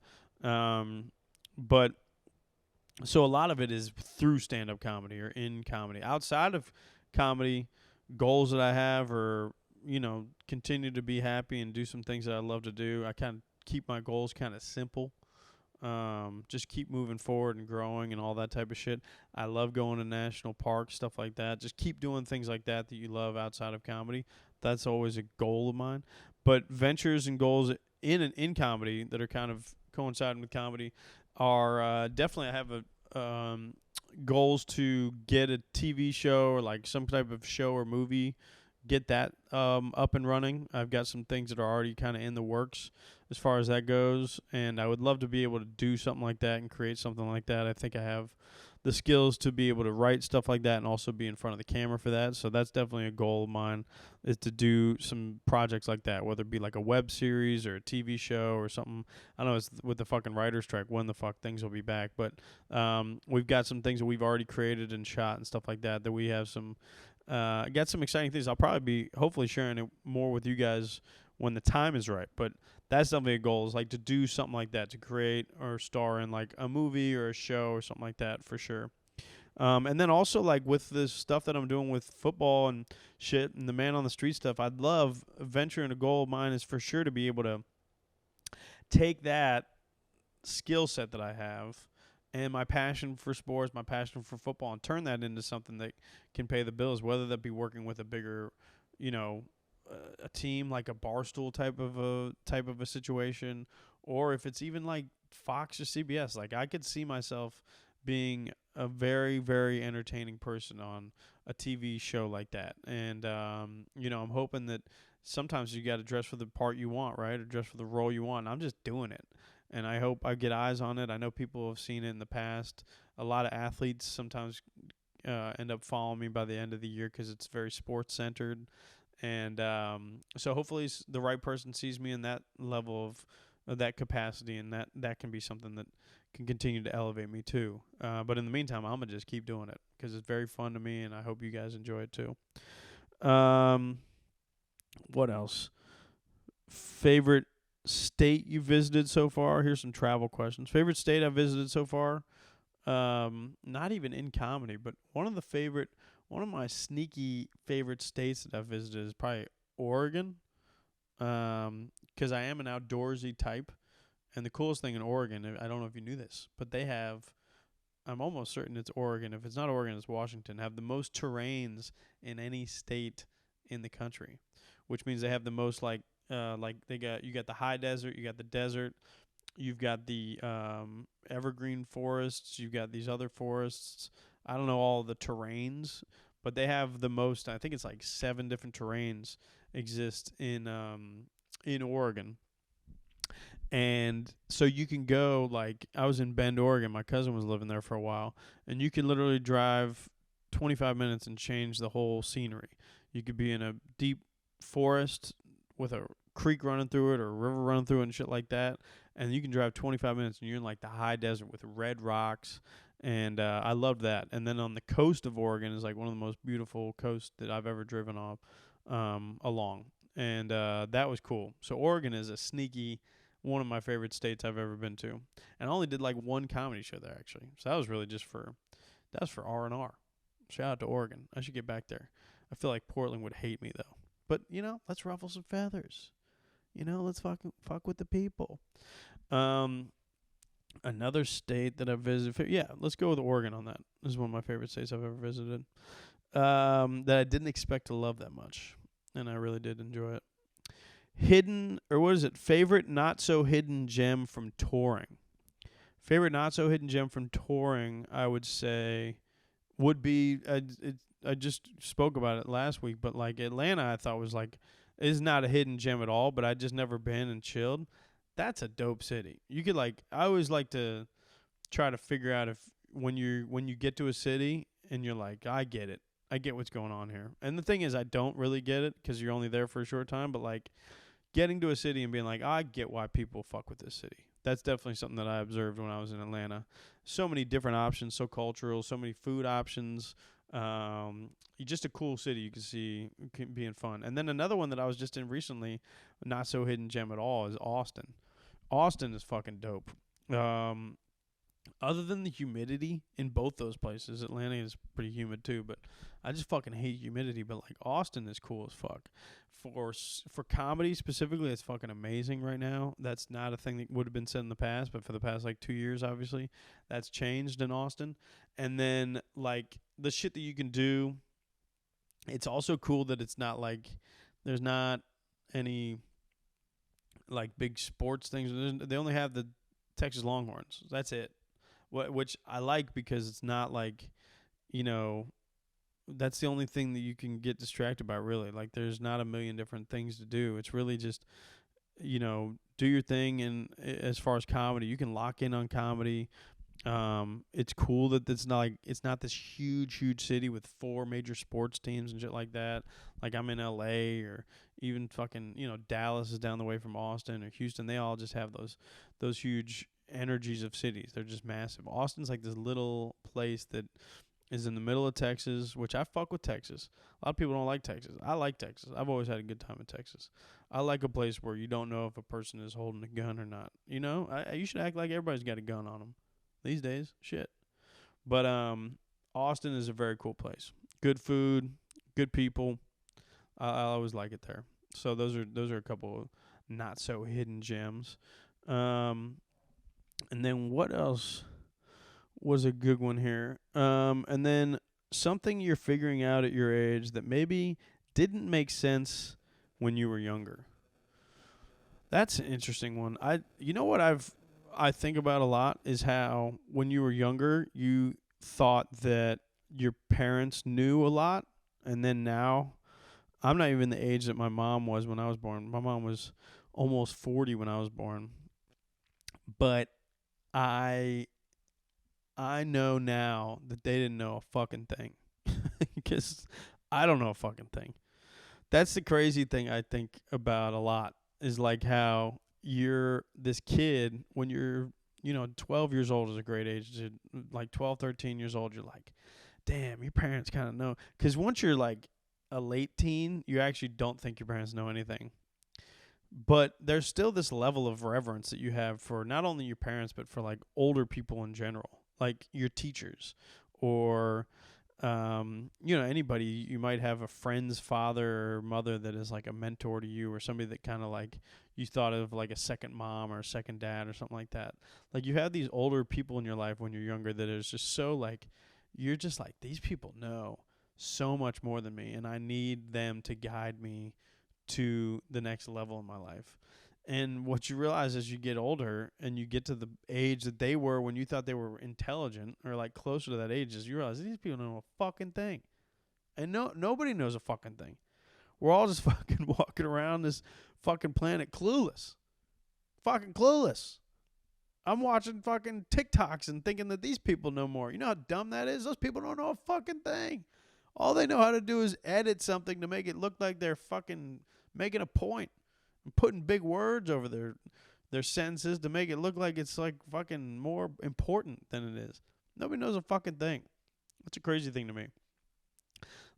But so a lot of it is through stand-up comedy or in comedy. Outside of comedy, goals that I have are, continue to be happy and do some things that I love to do. I kind of keep my goals kind of simple. Just keep moving forward and growing and all that type of shit. I love going to national parks, stuff like that. Just keep doing things like that you love outside of comedy. That's always a goal of mine. But ventures and goals in comedy that are kind of coinciding with comedy are definitely I have goals to get a TV show or like some type of show or movie, get that up and running. I've got some things that are already kind of in the works as far as that goes, and I would love to be able to do something like that and create something like that. I think I have the skills to be able to write stuff like that and also be in front of the camera for that. So that's definitely a goal of mine, is to do some projects like that, whether it be like a web series or a TV show or something. I know it's with the fucking writer's strike when the fuck things will be back, but we've got some things that we've already created and shot and stuff like that we have some got some exciting things. I'll probably be hopefully sharing it more with you guys when the time is right, but that's definitely a goal, is like to do something like that, to create or star in like a movie or a show or something like that for sure. And then also like with this stuff that I'm doing with football and shit and the man on the street stuff, I'd love a venture and a goal of mine is for sure to be able to take that skill set that I have and my passion for sports, my passion for football, and turn that into something that can pay the bills, whether that be working with a bigger, a team like a Barstool type of a situation, or if it's even like Fox or CBS. Like I could see myself being a very, very entertaining person on a TV show like that. And I'm hoping that sometimes you got to dress for the part you want, right, or dress for the role you want. I'm just doing it. And I hope I get eyes on it. I know people have seen it in the past. A lot of athletes sometimes end up following me by the end of the year because it's very sports-centered. And so hopefully the right person sees me in that level of that capacity, and that can be something that can continue to elevate me too. But in the meantime, I'm going to just keep doing it because it's very fun to me, and I hope you guys enjoy it too. What else? Favorite state you visited so far? Here's some travel questions. Favorite state I've visited so far? Not even in comedy, but one of my sneaky favorite states that I've visited is probably Oregon. 'Cause I am an outdoorsy type, and the coolest thing in Oregon, I don't know if you knew this, but they have, I'm almost certain it's Oregon. If it's not Oregon, it's Washington. Have the most terrains in any state in the country, which means they have the most you got the high desert, you got the desert, you've got the evergreen forests, you've got these other forests. I don't know all the terrains, but they have the most. I think it's like 7 different terrains exist in Oregon. And so you can go, like, I was in Bend, Oregon. My cousin was living there for a while. And you could literally drive 25 minutes and change the whole scenery. You could be in a deep forest with a creek running through it or a river running through it and shit like that. And you can drive 25 minutes and you're in, like, the high desert with red rocks. And I loved that. And then on the coast of Oregon is, like, one of the most beautiful coasts that I've ever driven off along. And that was cool. So Oregon is a sneaky one of my favorite states I've ever been to. And I only did like one comedy show there actually. So that was really just for R&R. Shout out to Oregon. I should get back there. I feel like Portland would hate me though. But let's ruffle some feathers. Let's fuck with the people. Another state that I've visited. Yeah, let's go with Oregon on that. This is one of my favorite states I've ever visited. That I didn't expect to love that much, and I really did enjoy it. Favorite not so hidden gem from touring. Favorite not so hidden gem from touring, I would say, would be. I just spoke about it last week, but like Atlanta, I thought was like is not a hidden gem at all. But I just never been and chilled. That's a dope city. You could I always like to try to figure out if when you get to a city and you're like, I get it. I get what's going on here. And the thing is, I don't really get it because you're only there for a short time. But like getting to a city and being like, I get why people fuck with this city. That's definitely something that I observed when I was in Atlanta. So many different options, so cultural, so many food options. Just a cool city you can see being fun. And then another one that I was just in recently, not so hidden gem at all, is Austin. Austin is fucking dope. Other than the humidity in both those places, Atlanta is pretty humid too, but I just fucking hate humidity. But like Austin is cool as fuck. For comedy specifically, it's fucking amazing right now. That's not a thing that would have been said in the past, but for the past like 2 years, obviously, that's changed in Austin. And then like the shit that you can do, it's also cool that it's not like there's not any like big sports things. They only have the Texas Longhorns. That's it. Which I like because it's not like, that's the only thing that you can get distracted by, really. Like, there's not a million different things to do. It's really just, do your thing. And as far as comedy, you can lock in on comedy. It's cool that it's not this huge city with 4 major sports teams and shit like that. Like I'm in LA or even fucking, Dallas is down the way from Austin or Houston. They all just have those huge energies of cities. They're just massive. Austin's like this little place that is in the middle of Texas, which I fuck with Texas. A lot of people don't like Texas. I like Texas. I've always had a good time in Texas. I like a place where you don't know if a person is holding a gun or not. You should act like everybody's got a gun on them these days. Shit. But Austin is a very cool place. Good food, good people. I always like it there. So those are a couple of not so hidden gems. And then what else was a good one here? And then something you're figuring out at your age that maybe didn't make sense when you were younger. That's an interesting one. I think about a lot is how when you were younger, you thought that your parents knew a lot. And then now, I'm not even the age that my mom was when I was born. My mom was almost 40 when I was born. But I know now that they didn't know a fucking thing. Because I don't know a fucking thing. That's the crazy thing I think about a lot is like how you're this kid when you're 12 years old is a great age. Like 12, 13 years old, you're like, damn, your parents kind of know. Because once you're like a late teen, you actually don't think your parents know anything. But there's still this level of reverence that you have for not only your parents, but for like older people in general, like your teachers or, anybody. You might have a friend's father or mother that is like a mentor to you or somebody that kind of like you thought of like a second mom or a second dad or something like that. Like you have these older people in your life when you're younger that is just so like, you're just like, these people know so much more than me and I need them to guide me to the next level in my life. And what you realize as you get older and you get to the age that they were when you thought they were intelligent or like closer to that age is you realize these people don't know a fucking thing. And nobody knows a fucking thing. We're all just fucking walking around this fucking planet clueless. Fucking clueless. I'm watching fucking TikToks and thinking that these people know more. You know how dumb that is? Those people don't know a fucking thing. All they know how to do is edit something to make it look like they're fucking making a point and putting big words over their sentences to make it look like it's like fucking more important than it is. Nobody knows a fucking thing. That's a crazy thing to me.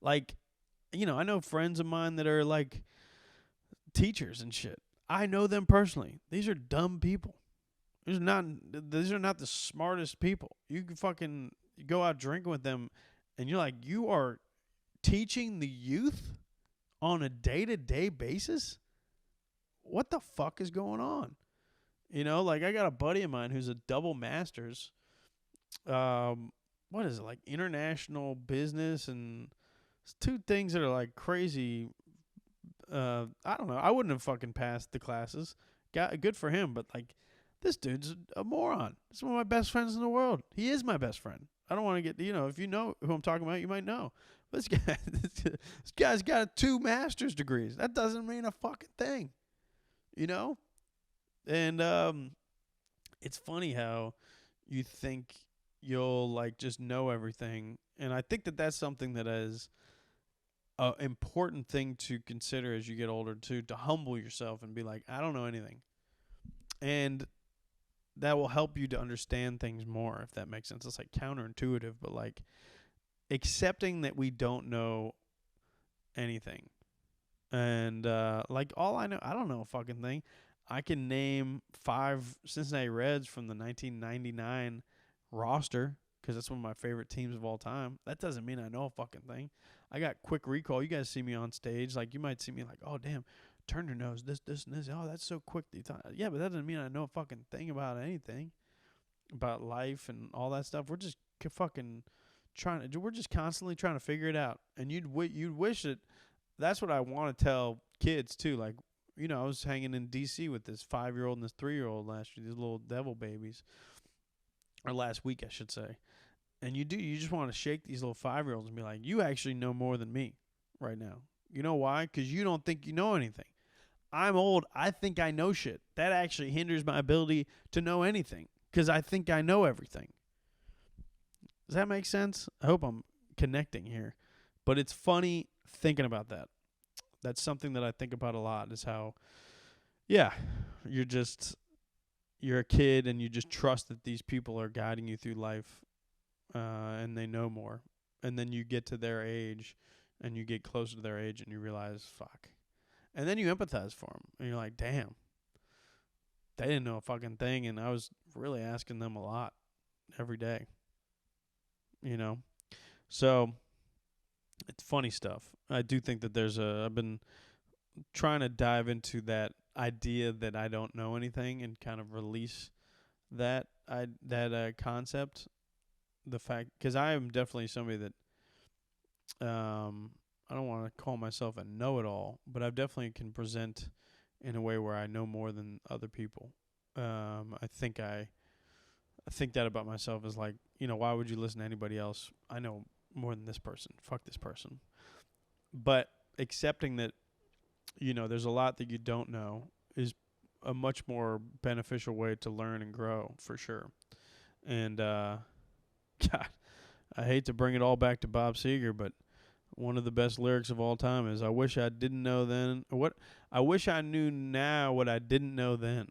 Like, you know, I know friends of mine that are like teachers and shit. I know them personally. These are dumb people. These are not the smartest people. You can fucking go out drinking with them and you're like, you are teaching the youth on a day-to-day basis? What the fuck is going on? You know, like I got a buddy of mine who's a double master's. What is it, like international business, and it's two things that are like crazy. I don't know. I wouldn't have fucking passed the classes. Good for him, but like, this dude's a moron. He's one of my best friends in the world. He is my best friend. I don't want to get, you know, if you know who I'm talking about, you might know. But this guy's got 2 master's degrees. That doesn't mean a fucking thing, you know? And it's funny how you think you'll like just know everything. And I think that that's something that is an important thing to consider as you get older too, to humble yourself and be like, I don't know anything. And that will help you to understand things more, if that makes sense. It's like counterintuitive, but like accepting that we don't know anything. And like all I know, I don't know a fucking thing. I can name 5 Cincinnati Reds from the 1999 roster because that's one of my favorite teams of all time. That doesn't mean I know a fucking thing. I got quick recall. You guys see me on stage. Like, you might see me like, oh, damn, Turner knows this, and this. Oh, that's so quick. Yeah, but that doesn't mean I know a fucking thing about anything, about life and all that stuff. We're just fucking we're just constantly trying to figure it out. And you'd wish that that's what I want to tell kids too. Like, you know, I was hanging in D.C. with this 5-year-old and this 3-year-old last year, these little devil babies, or last week, I should say. And you just want to shake these little 5-year-olds and be like, you actually know more than me right now. You know why? Because you don't think you know anything. I'm old. I think I know shit. That actually hinders my ability to know anything because I think I know everything. Does that make sense? I hope I'm connecting here. But it's funny thinking about that. That's something that I think about a lot, is how, yeah, you're a kid and you just trust that these people are guiding you through life and they know more. And then you get to their age and you get closer to their age and you realize, fuck. And then you empathize for them. And you're like, damn, they didn't know a fucking thing. And I was really asking them a lot every day, you know? So it's funny stuff. I do think that I've been trying to dive into that idea that I don't know anything and kind of release that concept. The fact, because I am definitely somebody that, I don't want to call myself a know-it-all, but I definitely can present in a way where I know more than other people. I think that about myself is like, you know, why would you listen to anybody else? I know more than this person. Fuck this person. But accepting that, you know, there's a lot that you don't know is a much more beneficial way to learn and grow, for sure. And, God, I hate to bring it all back to Bob Seger, but one of the best lyrics of all time is, I wish I didn't know then. I wish I knew now what I didn't know then.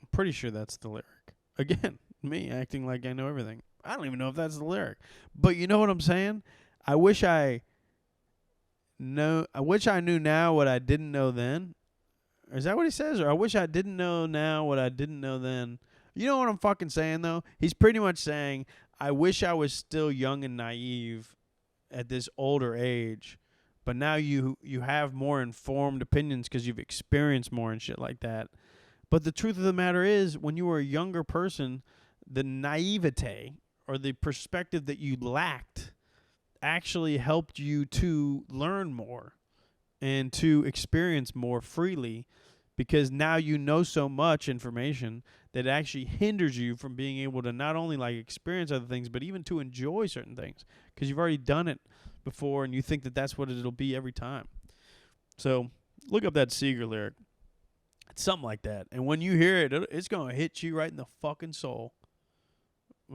I'm pretty sure that's the lyric. Again, me acting like I know everything. I don't even know if that's the lyric. But you know what I'm saying? I wish I knew now what I didn't know then. Is that what he says? Or I wish I didn't know now what I didn't know then. You know what I'm fucking saying, though? He's pretty much saying, I wish I was still young and naive at this older age, but now you have more informed opinions because you've experienced more and shit like that. But the truth of the matter is, when you were a younger person, the naivete or the perspective that you lacked actually helped you to learn more and to experience more freely, because now you know so much information that actually hinders you from being able to not only like experience other things, but even to enjoy certain things because you've already done it before and you think that that's what it'll be every time. So look up that Seeger lyric. Something like that. And when you hear it, it's going to hit you right in the fucking soul.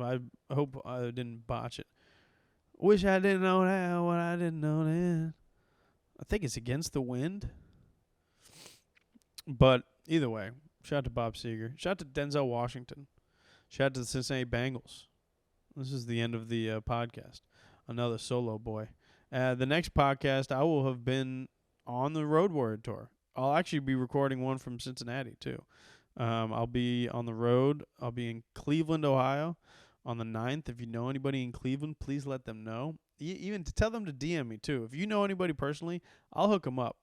I hope I didn't botch it. Wish I didn't know that, what I didn't know then. I think it's Against the Wind. But either way, shout out to Bob Seger. Shout out to Denzel Washington. Shout out to the Cincinnati Bengals. This is the end of the podcast. Another solo boy. The next podcast, I will have been on the Road Warrior Tour. I'll actually be recording one from Cincinnati, too. I'll be on the road. I'll be in Cleveland, Ohio on the 9th. If you know anybody in Cleveland, please let them know. Even to tell them to DM me, too. If you know anybody personally, I'll hook them up.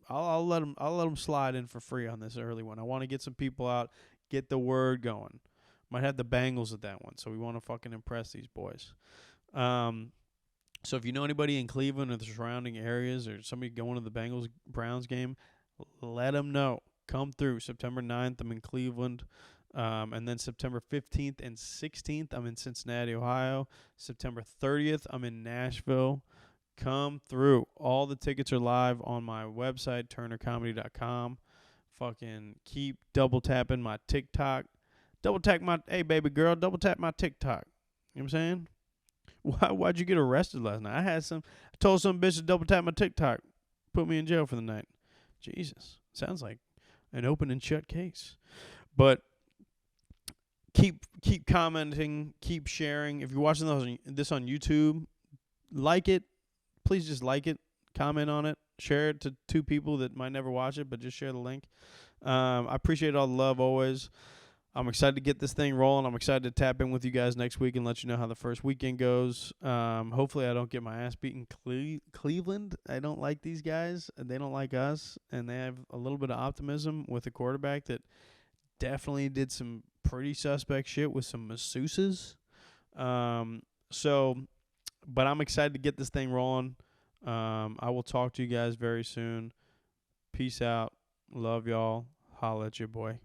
I'll let them slide in for free on this early one. I want to get some people out, get the word going. Might have the Bengals at that one, so we want to fucking impress these boys. So if you know anybody in Cleveland or the surrounding areas or somebody going to the Bengals-Browns game, let them know. Come through. September 9th, I'm in Cleveland. And then September 15th and 16th, I'm in Cincinnati, Ohio. September 30th, I'm in Nashville. Come through. All the tickets are live on my website, turnercomedy.com. Fucking keep double tapping my TikTok. Hey, baby girl, double tap my TikTok. You know what I'm saying? Why'd you get arrested last night? I told some bitch to double tap my TikTok. Put me in jail for the night. Jesus. Sounds like an open and shut case. But keep commenting, keep sharing. If you're watching this on YouTube, like it. Please just like it, comment on it, share it to 2 people that might never watch it, but just share the link. I appreciate all the love always. I'm excited to get this thing rolling. I'm excited to tap in with you guys next week and let you know how the first weekend goes. Hopefully I don't get my ass beaten. Cleveland, I don't like these guys, and they don't like us, and they have a little bit of optimism with a quarterback that definitely did some pretty suspect shit with some masseuses. But I'm excited to get this thing rolling. I will talk to you guys very soon. Peace out. Love y'all. Holla at your boy.